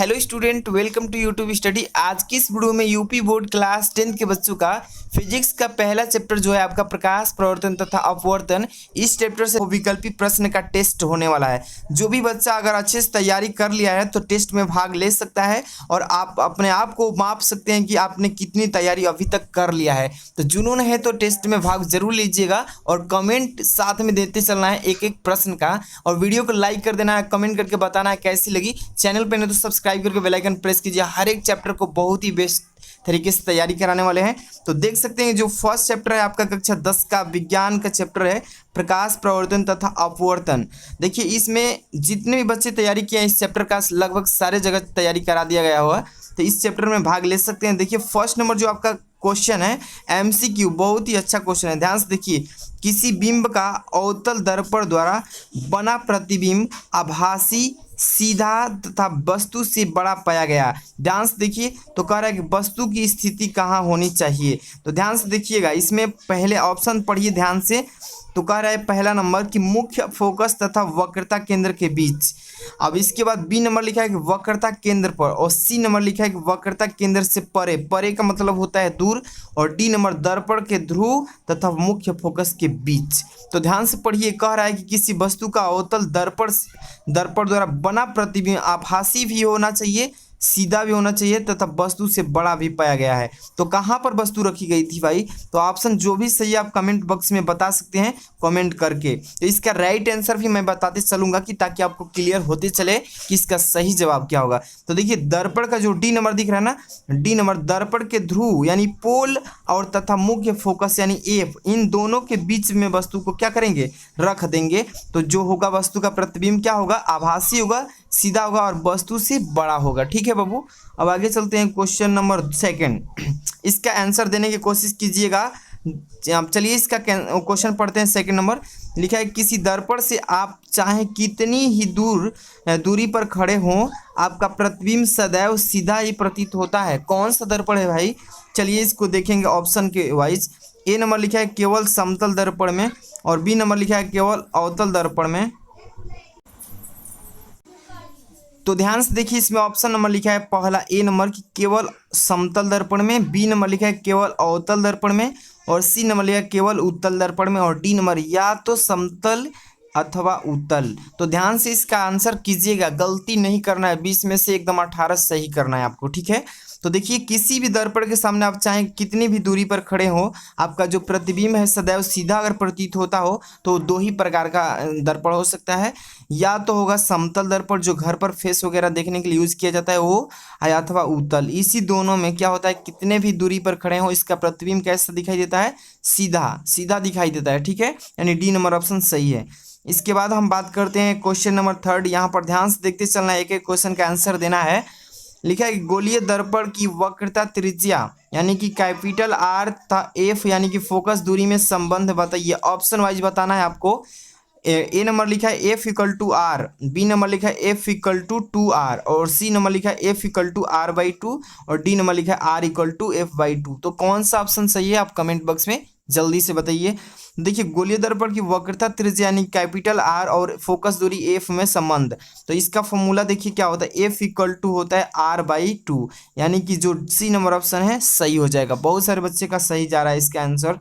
Hello student, welcome to YouTube study. आज की इस वीडियो में यूपी बोर्ड क्लास 10 के बच्चों का फिजिक्स का पहला चैप्टर जो है आपका प्रकाश प्रवर्तन तथा अपवर्तन, इस चैप्टर से विकल्पी प्रश्न का टेस्ट होने वाला है। जो भी बच्चा अगर अच्छे से तैयारी कर लिया है तो टेस्ट में भाग ले सकता है और आप अपने आप को माप सकते हैं कि आपने कितनी तैयारी अभी तक कर लिया है। तो जुनून है तो टेस्ट में भाग जरूर लीजिएगा और कमेंट साथ में देते चलना है एक एक प्रश्न का, और वीडियो को लाइक कर देना है, कमेंट करके बताना है कैसी लगी। चैनल पे नहीं तो सब्सक्राइब करके बेल आइकन प्रेस कीजिए। हर एक चैप्टर को बहुत ही बेस्ट तरीके से तैयारी कराने वाले हैं। तो देख सकते हैं जो फर्स्ट चैप्टर है आपका कक्षा 10 का विज्ञान का चैप्टर है प्रकाश प्रवर्तन तथा अपवर्तन। देखिए इसमें जितने भी बच्चे तैयारी किए हैं इस चैप्टर का लगभग सारे जगह तैयारी करा दिया गया हुआ, तो इस चैप्टर में भाग ले सकते हैं। देखिए फर्स्ट नंबर जो आपका क्वेश्चन है एमसीक्यू, बहुत ही अच्छा क्वेश्चन है, ध्यान से देखिए। किसी बिंब का अवतल दर्पण द्वारा बना प्रतिबिंब आभासी, सीधा तथा वस्तु से बड़ा पाया गया। ध्यान से देखिए, तो कह रहा है कि वस्तु की स्थिति कहाँ होनी चाहिए। तो ध्यान से देखिएगा, इसमें पहले ऑप्शन पढ़िए ध्यान से। तो कह रहा है पहला नंबर कि मुख्य फोकस तथा वक्रता केंद्र के बीच। अब इसके बाद बी नंबर लिखा है कि वक्रता केंद्र पर, और सी नंबर लिखा है कि वक्रता केंद्र से परे। परे का मतलब होता है दूर। और डी नंबर दर्पण के ध्रुव तथा मुख्य फोकस के बीच। तो ध्यान से पढ़िए, कह रहा है कि किसी वस्तु का अवतल दर्पण द्वारा बना प्रतिबिंब आभासी भी होना चाहिए, सीधा भी होना चाहिए तथा वस्तु से बड़ा भी पाया गया है। तो कहाँ पर वस्तु रखी गई थी भाई? तो ऑप्शन जो भी सही है आप कमेंट बॉक्स में बता सकते हैं कमेंट करके। तो इसका राइट आंसर भी मैं बताते चलूंगा कि ताकि आपको क्लियर होते चले कि इसका सही जवाब क्या होगा। तो देखिए दर्पण का जो डी नंबर दिख रहा है ना, डी नंबर दर्पण के ध्रुव यानी पोल और तथा मुख्य फोकस यानी एफ, इन दोनों के बीच में वस्तु को क्या करेंगे, रख देंगे। तो जो होगा वस्तु का प्रतिबिंब क्या होगा, आभासी होगा, सीधा होगा और वस्तु से बड़ा होगा। ठीक है बाबू, अब आगे चलते हैं क्वेश्चन नंबर सेकंड। इसका आंसर देने की कोशिश कीजिएगा। चलिए इसका क्वेश्चन पढ़ते हैं। सेकंड नंबर लिखा है किसी दर्पण से आप चाहे कितनी ही दूरी पर खड़े हों आपका प्रतिबिंब सदैव सीधा ही प्रतीत होता है। कौन सा दर्पण है भाई? चलिए इसको देखेंगे ऑप्शन के वाइज। ए नंबर लिखा है केवल समतल दर्पण में, और बी नंबर लिखा है केवल अवतल दर्पण में। तो ध्यान से देखिए, इसमें ऑप्शन नंबर लिखा है पहला ए नंबर की केवल समतल दर्पण में, बी नंबर लिखा है केवल अवतल दर्पण में, और सी नंबर लिखा है केवल उत्तल दर्पण में, और डी नंबर या तो समतल अथवा उत्तल। तो ध्यान से इसका आंसर कीजिएगा, गलती नहीं करना है, 20 में से एकदम 18 सही करना है आपको। ठीक है, तो देखिए किसी भी दर्पण के सामने आप चाहे कितनी भी दूरी पर खड़े हो आपका जो प्रतिबिंब है सदैव सीधा अगर प्रतीत होता हो तो दो ही प्रकार का दर्पण हो सकता है। या तो होगा समतल दर्पण जो घर पर फेस वगैरह देखने के लिए यूज किया जाता है वो, अथवा उत्तल। इसी दोनों में क्या होता है, कितने भी दूरी पर खड़े हो इसका प्रतिबिंब कैसा दिखाई देता है, सीधा सीधा दिखाई देता है। ठीक है, यानी डी नंबर ऑप्शन सही है। इसके बाद हम बात करते हैं क्वेश्चन नंबर थर्ड। यहाँ पर ध्यान से देखते चलना, एक एक क्वेश्चन का आंसर देना है। लिखा है गोलीय दर्पण की वक्रता त्रिज्या यानी कि कैपिटल आर तथा एफ यानी कि फोकस दूरी में संबंध बताइए। ऑप्शन वाइज बताना है आपको। ए नंबर लिखा है F equal to R, B number लिखा है एफ इक्वल टू 2r, और सी नंबर लिखा है एफ इक्वल टू r/2, और डी नंबर लिखा है आर इक्वल टू f/2। तो कौन सा ऑप्शन सही है आप कमेंट बॉक्स में जल्दी से बताइए। देखिए गोलीय दर्पण की वक्रता त्रिज्या यानी कैपिटल आर और फोकस दूरी एफ में संबंध, तो इसका फॉर्मूला देखिए क्या होता है, एफ इक्वल टू होता है r/2, यानी कि जो सी नंबर ऑप्शन है सही हो जाएगा। बहुत सारे बच्चे का सही जा रहा है इसका आंसर।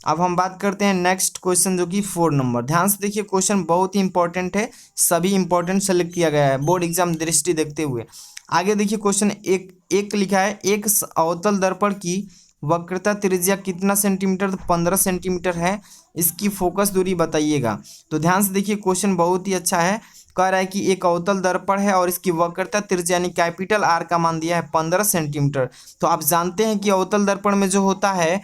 अब हम बात करते हैं नेक्स्ट क्वेश्चन जो कि 4 नंबर। ध्यान से देखिए क्वेश्चन बहुत ही इंपॉर्टेंट है, सभी इंपॉर्टेंट सेलेक्ट किया गया है बोर्ड एग्जाम दृष्टि देखते हुए। आगे देखिए क्वेश्चन एक लिखा है एक अवतल दर्पण की वक्रता त्रिज्या कितना सेंटीमीटर, तो 15 सेंटीमीटर है, इसकी फोकस दूरी बताइएगा। तो ध्यान से देखिए क्वेश्चन बहुत ही अच्छा है। कह रहा है कि एक अवतल दर्पण है और इसकी वक्रता त्रिज्या यानी कैपिटल आर का मान दिया है 15 सेंटीमीटर। तो आप जानते हैं कि अवतल दर्पण में जो होता है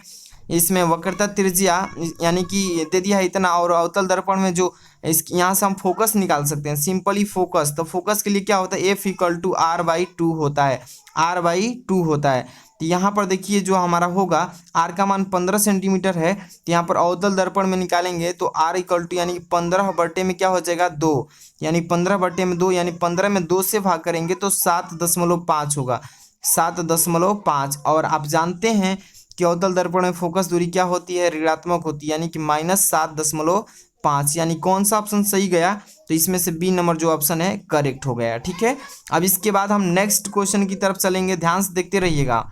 इसमें वक्रता त्रिज्या यानी कि दे दिया है इतना, और अवतल दर्पण में जो इस यहाँ से हम फोकस निकाल सकते हैं सिंपली फोकस। तो फोकस के लिए क्या होता है, एफ इक्वल टू r/2 होता है, r/2 होता है। तो यहाँ पर देखिए जो हमारा होगा आर का मान 15 सेंटीमीटर है, तो यहाँ पर अवतल दर्पण में निकालेंगे तो r इक्वल टू यानी कि 15 बटे में क्या हो जाएगा 2, यानी 15 बटे में 2 यानी 15 में 2 से भाग करेंगे तो 7.5 होगा, 7.5। और आप जानते हैं कि अवतल दर्पण में फोकस दूरी क्या होती है, ऋणात्मक होती है, यानी कि -7.5 5, यानी कौन सा ऑप्शन सही गया? तो इसमें से बी नंबर जो ऑप्शन है करेक्ट हो गया। ठीक है, अब इसके बाद हम नेक्स्ट क्वेश्चन की तरफ चलेंगे, ध्यान से देखते रहिएगा।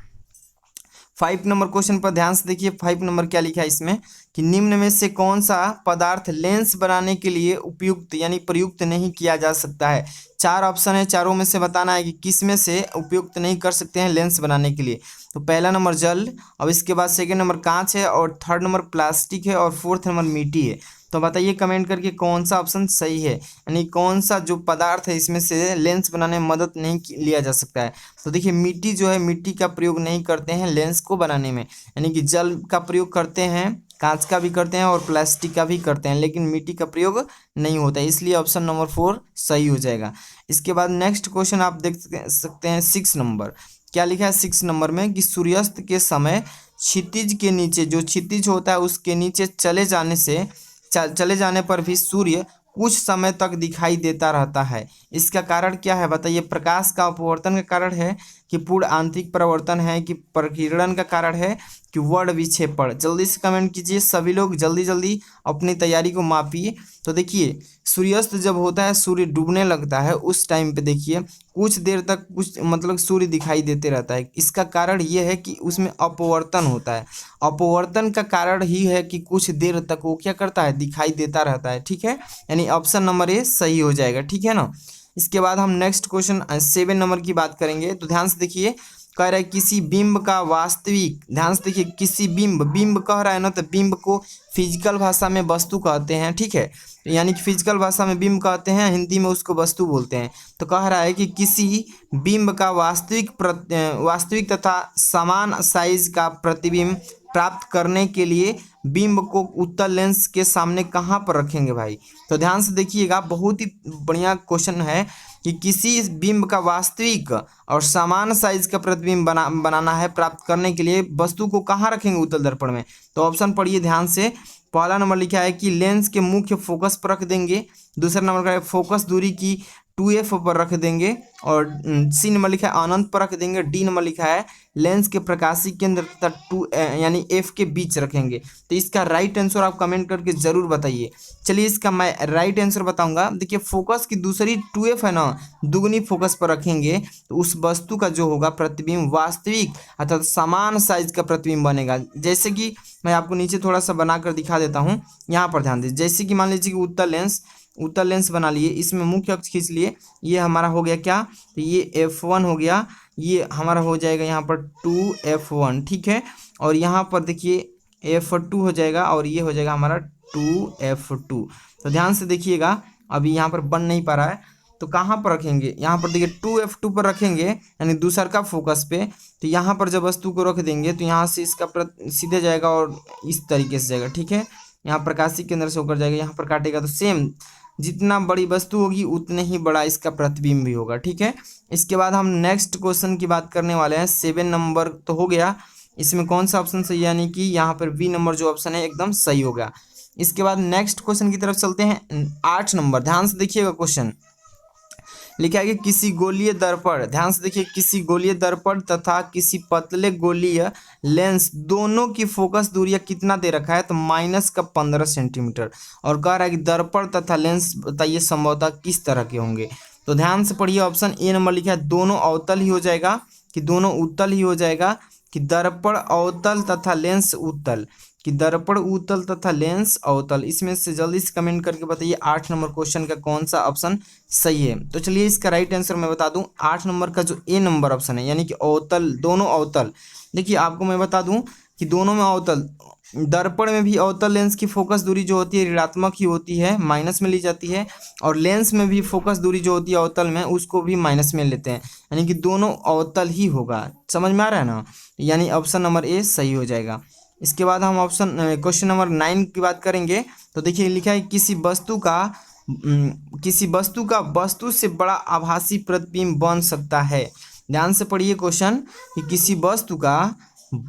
5 नंबर क्वेश्चन पर ध्यान से देखिए। 5 नंबर क्या लिखा है इसमें कि निम्न में से कौन सा पदार्थ लेंस बनाने के लिए उपयुक्त यानी प्रयुक्त नहीं किया जा सकता है? 4 ऑप्शन है, चारों में से बताना है कि किस में से उपयुक्त नहीं कर सकते हैं लेंस बनाने के लिए। तो पहला नंबर जल, अब इसके बाद सेकंड नंबर कांच है, और थर्ड नंबर प्लास्टिक है, और फोर्थ नंबर मिट्टी है। तो बताइए कमेंट करके कौन सा ऑप्शन सही है, यानी कौन सा जो पदार्थ है इसमें से लेंस बनाने में मदद नहीं लिया जा सकता है। तो देखिए मिट्टी जो है, मिट्टी का प्रयोग नहीं करते हैं लेंस को बनाने में, यानी कि जल का प्रयोग करते हैं, कांच का भी करते हैं और प्लास्टिक का भी करते हैं, लेकिन मिट्टी का प्रयोग नहीं होता है, इसलिए ऑप्शन नंबर 4 सही हो जाएगा। इसके बाद नेक्स्ट क्वेश्चन आप देख सकते हैं 6 नंबर। क्या लिखा है 6 नंबर में कि सूर्यास्त के समय क्षितिज के नीचे, जो क्षितिज होता है उसके नीचे चले जाने पर भी सूर्य कुछ समय तक दिखाई देता रहता है, इसका कारण क्या है? बताइए। प्रकाश का अपवर्तन का कारण है कि पूर्ण आंतरिक परावर्तन है कि प्रकीर्णन का कारण है कि वर्ण विक्षेपण? जल्दी से कमेंट कीजिए, सभी लोग जल्दी जल्दी अपनी तैयारी को मापिए। तो देखिए सूर्यास्त जब होता है, सूर्य डूबने लगता है, उस टाइम पे देखिए कुछ देर तक कुछ मतलब सूर्य दिखाई देते रहता है, इसका कारण ये है कि उसमें अपवर्तन होता है। अपवर्तन का कारण ही है कि कुछ देर तक वो क्या करता है, दिखाई देता रहता है। ठीक है, यानी ऑप्शन नंबर ए सही हो जाएगा। ठीक है ना। इसके बाद हम नेक्स्ट क्वेश्चन 7 नंबर की बात करेंगे। तो ध्यान से देखिए, कह रहा है किसी बिंब का वास्तविक, ध्यान से देखिए किसी बिंब कह रहा है ना, तो बिंब को फिजिकल भाषा में वस्तु कहते हैं। ठीक है, यानी कि फिजिकल भाषा में बिंब कहते हैं, हिंदी में उसको वस्तु बोलते हैं। तो कह रहा है कि किसी बिंब का वास्तविक तथा समान साइज का प्रतिबिंब प्राप्त करने के लिए बिंब को उत्तल लेंस के सामने कहाँ पर रखेंगे भाई? तो ध्यान से देखिएगा, बहुत ही बढ़िया क्वेश्चन है कि किसी बिंब का वास्तविक और समान साइज का प्रतिबिंब बनाना है प्राप्त करने के लिए, वस्तु को कहाँ रखेंगे उत्तल दर्पण में? तो ऑप्शन पढ़िए ध्यान से। पहला नंबर लिखा है कि लेंस के मुख्य फोकस पर रख देंगे, दूसरा नंबर का है फोकस दूरी की 2f पर रख देंगे, और सी नंबर लिखा है अनंत पर रख देंगे, डी नंबर लिखा है लेंस के प्रकाशीय केंद्र तथा 2 यानी f के बीच रखेंगे। तो इसका राइट आंसर आप कमेंट करके जरूर बताइए। चलिए इसका मैं राइट आंसर बताऊंगा। देखिए फोकस की दूसरी 2f है ना, दुगनी फोकस पर रखेंगे तो उस वस्तु का जो होगा प्रतिबिंब वास्तविक अर्थात समान साइज का प्रतिबिंब बनेगा। जैसे कि मैं आपको नीचे थोड़ा सा बनाकर दिखा देता हूँ, यहाँ पर ध्यान दीजिए। जैसे कि मान लीजिए कि उत्तल लेंस बना लिए, इसमें मुख्य अक्ष खींच लिए, ये हमारा हो गया क्या, तो ये f1 हो गया, ये हमारा हो जाएगा यहाँ पर 2f1। ठीक है, और यहाँ पर देखिए f2 हो जाएगा, और ये हो जाएगा हमारा 2f2। तो ध्यान से देखिएगा, अभी यहाँ पर बन नहीं पा रहा है, तो कहाँ पर रखेंगे? यहाँ पर देखिए 2f2 पर रखेंगे, यानी दूसर का फोकस पे। तो यहाँ पर जब वस्तु को रख देंगे तो यहाँ से इसका सीधे जाएगा और इस तरीके से जाएगा। ठीक है, यहाँ प्रकाशिक केंद्र से होकर जाएगा, यहाँ पर काटेगा तो सेम जितना बड़ी वस्तु होगी उतने ही बड़ा इसका प्रतिबिंब भी होगा। ठीक है, इसके बाद हम नेक्स्ट क्वेश्चन की बात करने वाले हैं। 7 नंबर तो हो गया, इसमें कौन सा ऑप्शन सही है, यानी कि यहाँ पर बी नंबर जो ऑप्शन है एकदम सही हो गया। इसके बाद नेक्स्ट क्वेश्चन की तरफ चलते हैं। 8 नंबर, ध्यान से देखिएगा क्वेश्चन लिखा है कि किसी गोलीय दर्पण, ध्यान से देखिए, किसी गोलीय दर्पण तथा किसी पतले गोलीय लेंस दोनों की फोकस दूरियां कितना दे रखा है? तो -15 सेंटीमीटर। और कह रहा है कि दर्पण तथा लेंस बताइए संभवतः किस तरह के होंगे? तो ध्यान से पढ़िए, ऑप्शन ए नंबर लिखा है दोनों अवतल ही हो जाएगा, कि दोनों उत्तल ही हो जाएगा, कि दर्पण अवतल तथा लेंस उत्तल, कि दर्पण उत्तल तथा लेंस अवतल। इसमें से जल्दी से कमेंट करके बताइए 8 नंबर क्वेश्चन का कौन सा ऑप्शन सही है। तो चलिए इसका राइट आंसर मैं बता दूं, 8 नंबर का जो ए नंबर ऑप्शन है, यानी कि अवतल, दोनों अवतल। देखिए आपको मैं बता दूं कि दोनों में अवतल, दर्पण में भी अवतल लेंस की फोकस दूरी जो होती है ऋणात्मक ही होती है, माइनस में ली जाती है, और लेंस में भी फोकस दूरी जो होती है अवतल में, उसको भी माइनस में लेते हैं, यानी कि दोनों अवतल ही होगा। समझ में आ रहा है ना, यानी ऑप्शन नंबर ए सही हो जाएगा। इसके बाद हम क्वेश्चन नंबर 9 की बात करेंगे। तो देखिए लिखा है किसी वस्तु का वस्तु से बड़ा आभासी प्रतिबिंब बन सकता है। ध्यान से पढ़िए क्वेश्चन कि किसी वस्तु का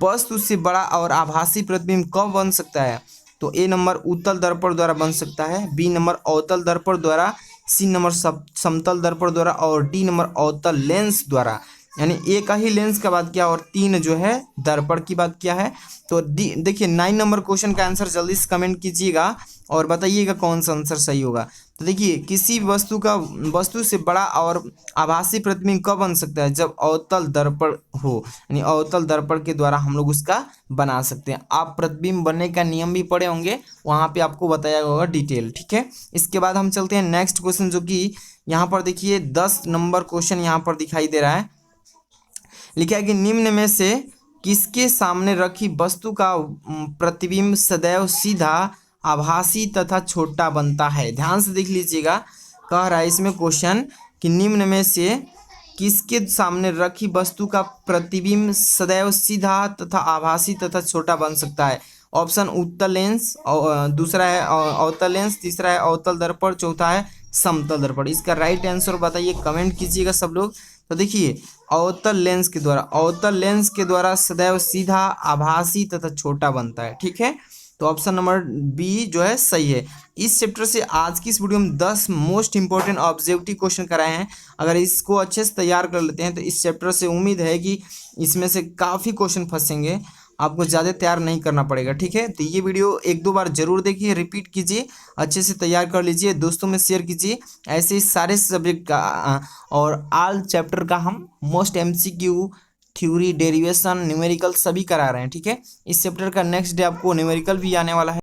वस्तु से बड़ा और आभासी प्रतिबिंब कब बन सकता है? तो ए नंबर उत्तल दर्पण द्वारा बन सकता है, बी नंबर अवतल दर्पण द्वारा, सी नंबर समतल दर्पण द्वारा, और डी नंबर अवतल लेंस द्वारा। यानी एक ही लेंस का बात किया और 3 जो है दर्पण की बात किया है। तो देखिए 9 नंबर क्वेश्चन का आंसर जल्दी से कमेंट कीजिएगा और बताइएगा कौन सा आंसर सही होगा। तो देखिए किसी वस्तु से बड़ा और आभासी प्रतिबिंब कब बन सकता है, जब अवतल दर्पण हो, यानी अवतल दर्पण के द्वारा हम लोग उसका बना सकते हैं। आप प्रतिबिंब बनने का नियम भी पढ़े होंगे, वहाँ पे आपको बताया होगा डिटेल, ठीक है। इसके बाद हम चलते हैं नेक्स्ट क्वेश्चन, जो कि यहाँ पर देखिए 10 नंबर क्वेश्चन यहाँ पर दिखाई दे रहा है। लिखा है कि निम्न में से किसके सामने रखी वस्तु का प्रतिबिंब सदैव सीधा, आभासी तथा छोटा बनता है। ध्यान से देख लीजिएगा, कह रहा है इसमें क्वेश्चन कि निम्न में से किसके सामने रखी वस्तु का प्रतिबिंब सदैव सीधा तथा आभासी तथा छोटा बन सकता है। ऑप्शन उत्तल लेंस, दूसरा है अवतल लेंस, तीसरा है अवतल दर्पण, चौथा है समतल दर्पण। इसका राइट आंसर बताइए, कमेंट कीजिएगा सब लोग। तो देखिए अवतल लेंस के द्वारा सदैव सीधा, आभासी तथा छोटा बनता है, ठीक है। तो ऑप्शन नंबर बी जो है सही है। इस चैप्टर से आज की इस वीडियो में 10 मोस्ट इंपॉर्टेंट ऑब्जेक्टिव क्वेश्चन कराए हैं। अगर इसको अच्छे से तैयार कर लेते हैं तो इस चैप्टर से उम्मीद है कि इसमें से काफ़ी क्वेश्चन फंसेंगे, आपको ज़्यादा तैयार नहीं करना पड़ेगा, ठीक है। तो ये वीडियो 1-2 बार जरूर देखिए, रिपीट कीजिए, अच्छे से तैयार कर लीजिए, दोस्तों में शेयर कीजिए। ऐसे ही सारे सब्जेक्ट का और ऑल चैप्टर का हम most MCQ, theory, derivation, numerical सभी करा रहे हैं, ठीक है। इस चैप्टर का नेक्स्ट डे आपको न्यूमेरिकल भी आने वाला है।